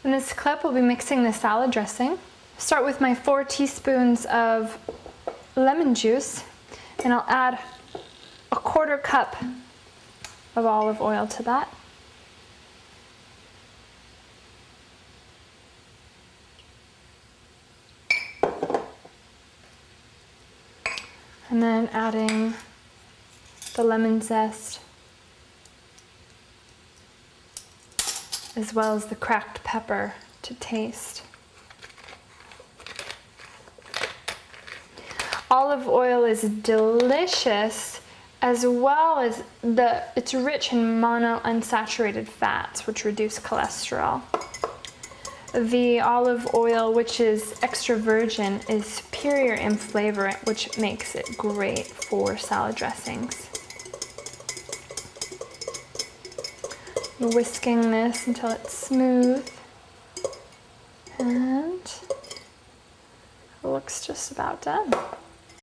In this clip, we'll be mixing the salad dressing. Start with my 4 teaspoons of lemon juice, and I'll add a 1/4 cup of olive oil to that. And then adding the lemon zest, as well as the cracked pepper to taste. Olive oil is delicious, as well as it's rich in monounsaturated fats, which reduce cholesterol. The olive oil, which is extra virgin, is superior in flavor, which makes it great for salad dressings. Whisking this until it's smooth, and it looks just about done.